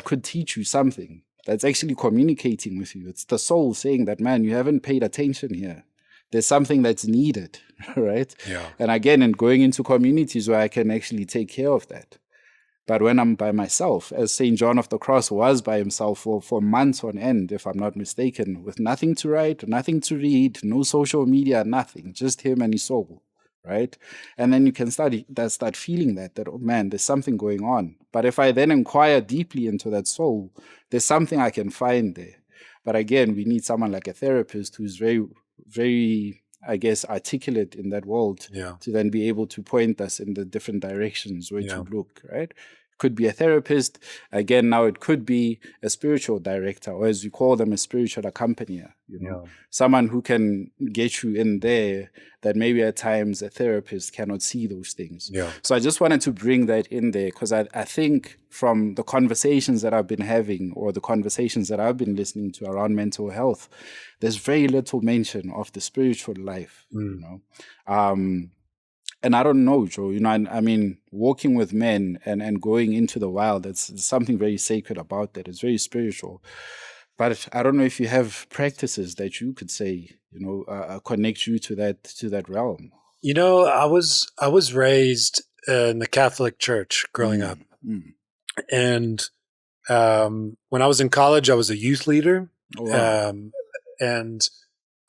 could teach you something. That's actually communicating with you. It's the soul saying that, man, you haven't paid attention here. There's something that's needed, right? Yeah. And again, in going into communities where I can actually take care of that. But when I'm by myself, as St. John of the Cross was by himself for months on end, if I'm not mistaken, with nothing to write, nothing to read, no social media, nothing, just him and his soul, right? And then you can start feeling that, oh man, there's something going on. But if I then inquire deeply into that soul, there's something I can find there. But again, we need someone like a therapist who's very, very, I guess, articulate in that world to then be able to point us in the different directions where to look, right? Could be a therapist. Again, now it could be a spiritual director, or as we call them, a spiritual accompanier, someone who can get you in there that maybe at times a therapist cannot see those things. Yeah. So I just wanted to bring that in there because I think from the conversations that I've been having or the conversations that I've been listening to around mental health, there's very little mention of the spiritual life, and I don't know, Joe, I mean, walking with men and going into the wild, there's something very sacred about that. It's very spiritual. But I don't know if you have practices that you could say, connect you to that realm. I was raised in the Catholic Church growing up. And when I was in college, I was a youth leader. Oh, wow. And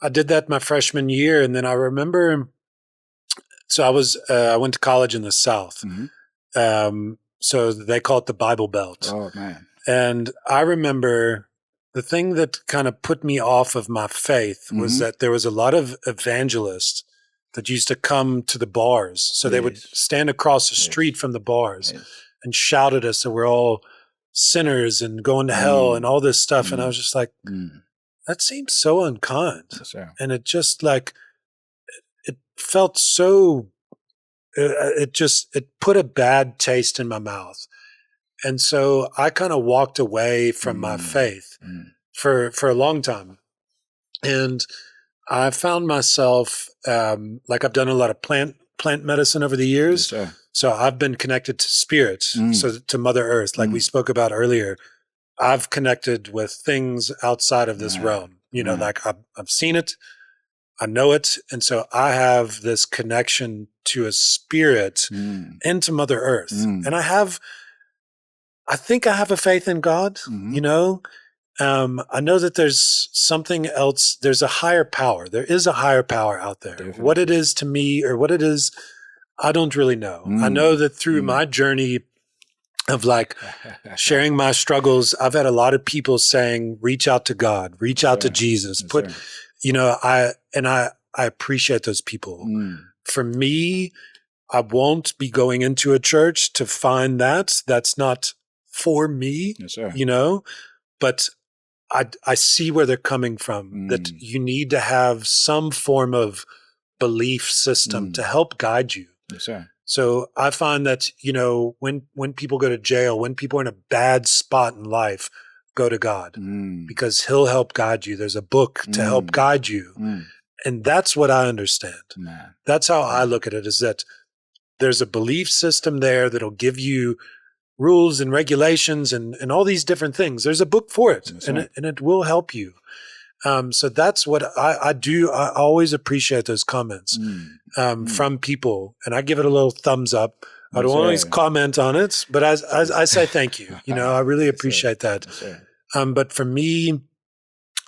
I did that my freshman year. And then I remember... So I went to college in the South. So they call it the Bible Belt. Oh, man. And I remember the thing that kind of put me off of my faith was that there was a lot of evangelists that used to come to the bars. So they would stand across the street from the bars and shout at us that we're all sinners and going to hell and all this stuff. And I was just like, that seems so unkind. And it just like... it felt so, it put a bad taste in my mouth. And so I kind of walked away from my faith for a long time. And I found myself, like I've done a lot of plant medicine over the years. Yes, so I've been connected to spirit, so to Mother Earth, like we spoke about earlier. I've connected with things outside of this realm, like I've seen it. I know it. And so I have this connection to a spirit and to Mother Earth. And I think I have a faith in God, I know that there's something else. There's a higher power. There is a higher power out there. Definitely. What it is to me or what it is, I don't really know. I know that through my journey of like sharing my struggles, I've had a lot of people saying, reach out to God, reach out to Jesus, I appreciate those people. For me, I won't be going into a church to find that. That's not for me, but I see where they're coming from, that you need to have some form of belief system to help guide you. So I find that, when people go to jail, when people are in a bad spot in life, go to God because he'll help guide you. There's a book to help guide you. And that's what I understand. That's how I look at it, is that there's a belief system there that'll give you rules and regulations and all these different things. There's a book for it, and it will help you. So that's what I do. I always appreciate those comments from people, and I give it a little thumbs up. I don't always comment on it, but as I say thank you. I really appreciate that. But for me,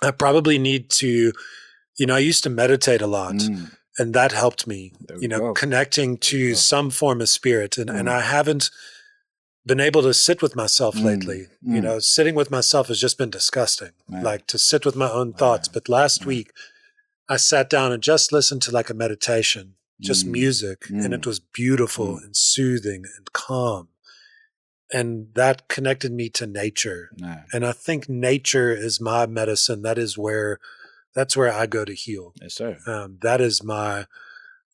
I probably need to, I used to meditate a lot, and that helped me, connecting to some form of spirit. And I haven't been able to sit with myself lately. Sitting with myself has just been disgusting, like to sit with my own thoughts. But last week, I sat down and just listened to like a meditation, just music, and it was beautiful and soothing and calm. And that connected me to nature. And I think nature is my medicine. That's where I go to heal. Yes, sir. That is the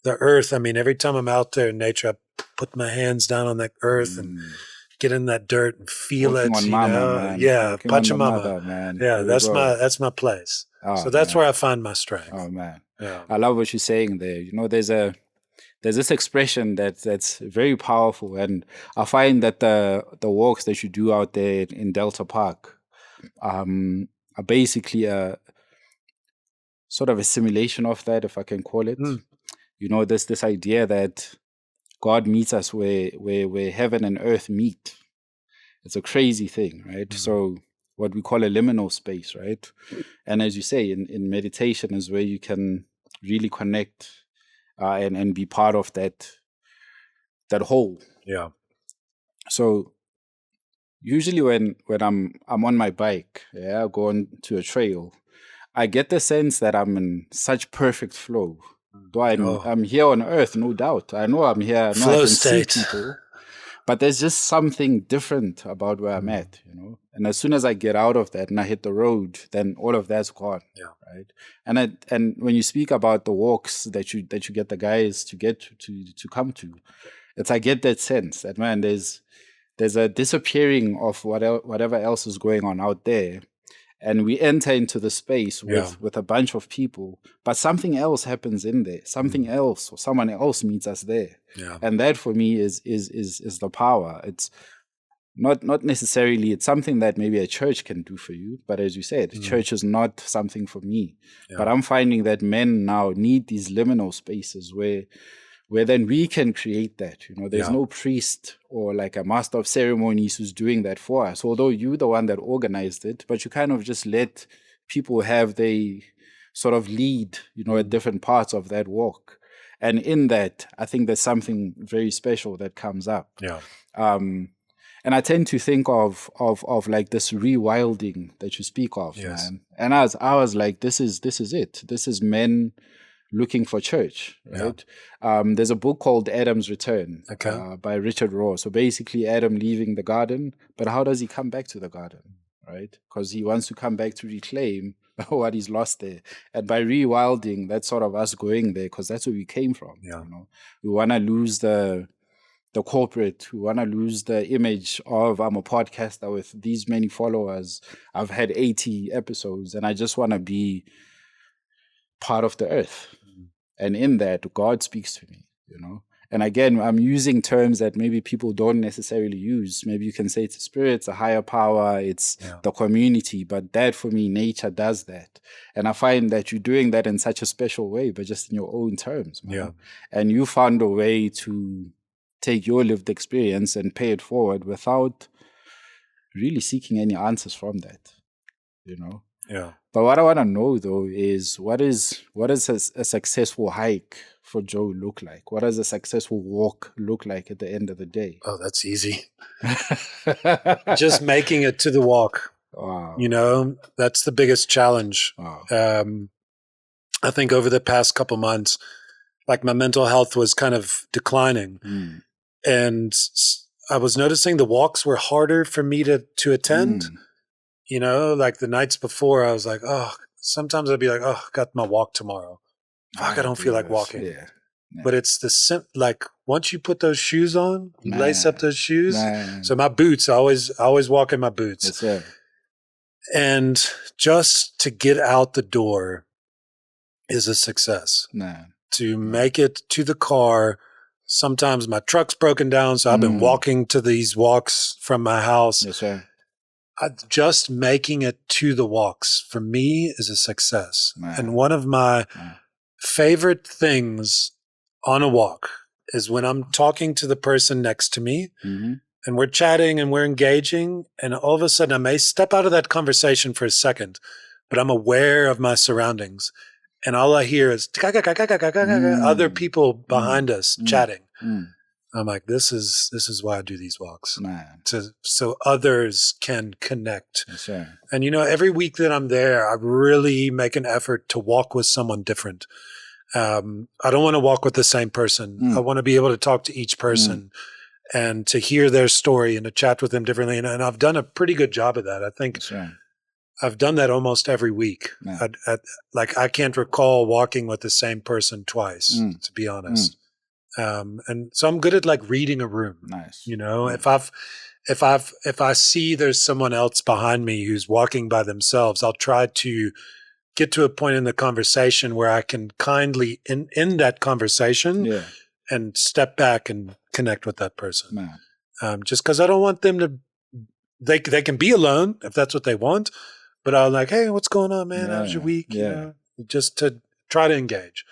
earth. I mean, every time I'm out there in nature, I put my hands down on that earth and get in that dirt and feel Walking it. on mama, man. Yeah, Walking on the Pachamama. mother, man. Yeah, that's my place. Oh, So that's man. where I find my strength. Oh man, Yeah. I love what you're saying there. You know, there's this expression that's very powerful, and I find that the walks that you do out there in Delta Park are basically a sort of a simulation of that, if I can call it. You know, this idea that God meets us where heaven and earth meet. It's a crazy thing, right? So what we call a liminal space, right? And as you say, in meditation is where you can really connect and be part of that whole. Yeah. So usually when I'm on my bike, going to a trail, I get the sense that I'm in such perfect flow. Though I'm here on earth, no doubt. I know I'm here. I know I Flow can see state. people. But there's just something different about where I'm at, you know. And as soon as I get out of that and I hit the road, then all of that's gone. Yeah. Right. And when you speak about the walks that you get the guys to get to come to, I get that sense that, man, there's a disappearing of whatever else is going on out there. And we enter into the space with a bunch of people, but something else happens in there. Something else or someone else meets us there. Yeah. And that for me is the power. It's not necessarily, it's something that maybe a church can do for you. But as you said, church is not something for me. Yeah. But I'm finding that men now need these liminal spaces where then we can create that. You know, there's no priest or like a master of ceremonies who's doing that for us. Although you're the one that organized it, but you kind of just let people have they sort of lead, you know, at different parts of that walk. And in that, I think there's something very special that comes up. Yeah. And I tend to think of like this rewilding that you speak of, man. And I was like, this is it. This is men looking for church, right? Yeah. There's a book called Adam's Return by Richard Rohr. So basically Adam leaving the garden, but how does he come back to the garden, right? Because he wants to come back to reclaim what he's lost there. And by rewilding, that's sort of us going there because that's where we came from. Yeah. You know? We want to lose the corporate. We want to lose the image of I'm a podcaster with these many followers. I've had 80 episodes and I just want to be part of the earth. And in that, God speaks to me, you know. And again, I'm using terms that maybe people don't necessarily use. Maybe you can say it's a spirit, it's a higher power, it's the community. But that, for me, nature does that. And I find that you're doing that in such a special way, but just in your own terms, man. Yeah. And you found a way to take your lived experience and pay it forward without really seeking any answers from that, you know. Yeah. But what I want to know, though, is what does a successful hike for Joe look like? What does a successful walk look like at the end of the day? Oh, that's easy. Just making it to the walk. Wow. You know, that's the biggest challenge. Wow. I think over the past couple months, like my mental health was kind of declining. And I was noticing the walks were harder for me to attend. You know, like the nights before, I was like, oh, sometimes I'd be like, oh, got my walk tomorrow. Fuck, I don't feel like walking. Yeah. But it's like once you put those shoes on, you lace up those shoes. So my boots, I always walk in my boots. That's it. And just to get out the door is a success. To make it to the car. Sometimes my truck's broken down, so I've been walking to these walks from my house. Yes, sir. Just making it to the walks for me is a success. And one of my favorite things on a walk is when I'm talking to the person next to me and we're chatting and we're engaging, and all of a sudden I may step out of that conversation for a second, but I'm aware of my surroundings. And all I hear is other people behind us chatting. I'm like, this is why I do these walks, so others can connect. Sure. And, you know, every week that I'm there, I really make an effort to walk with someone different. I don't want to walk with the same person. I want to be able to talk to each person and to hear their story and to chat with them differently. And I've done a pretty good job of that. I think I've done that almost every week. Like I can't recall walking with the same person twice, to be honest. And so I'm good at like reading a room. Nice. You know, if I see there's someone else behind me who's walking by themselves, I'll try to get to a point in the conversation where I can kindly end that conversation and step back and connect with that person. Just because I don't want them to, they can be alone if that's what they want, but I'm like, hey, what's going on, man? How's your week? You know, just to try to engage.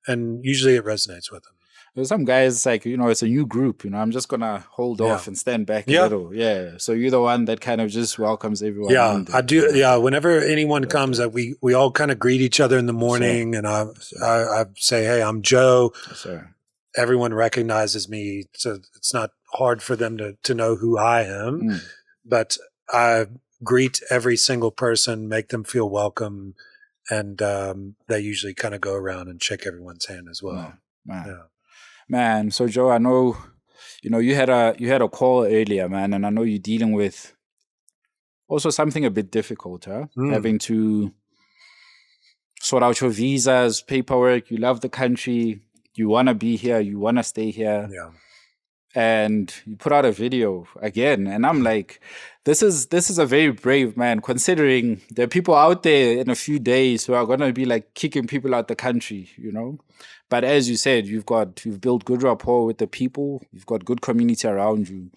And usually it resonates with them. There's some guys like, you know, it's a new group, you know, I'm just going to hold off and stand back a little. So you're the one that kind of just welcomes everyone. I do. Yeah. Whenever anyone comes, we all kind of greet each other in the morning, and I say, hey, I'm Joe. Everyone recognizes me. So it's not hard for them to know who I am, but I greet every single person, make them feel welcome. And they usually kind of go around and shake everyone's hand as well. Man, so Joe, I know, you know, you had a call earlier, man, and I know you're dealing with also something a bit difficult, huh? Having to sort out your visas, paperwork. You love the country, you want to be here, you want to stay here. And you put out a video again, and I'm like, this is a very brave man, considering there are people out there in a few days who are gonna be like kicking people out the country, you know. But as you said, you've built good rapport with the people, you've got good community around you.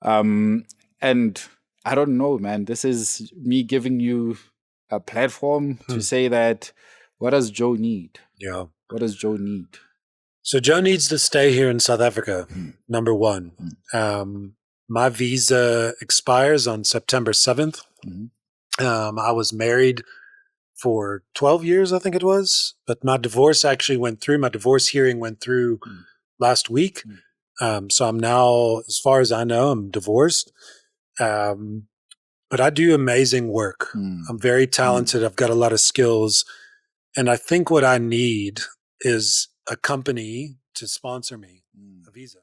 And I don't know, man, this is me giving you a platform to say that, what does Joe need? What does Joe need? So Joe needs to stay here in South Africa, number one. My visa expires on September 7th. I was married for 12 years, I think it was, but my divorce actually went through. My divorce hearing went through last week. So I'm now, as far as I know, I'm divorced. But I do amazing work. I'm very talented. I've got a lot of skills. And I think what I need is a company to sponsor me a visa.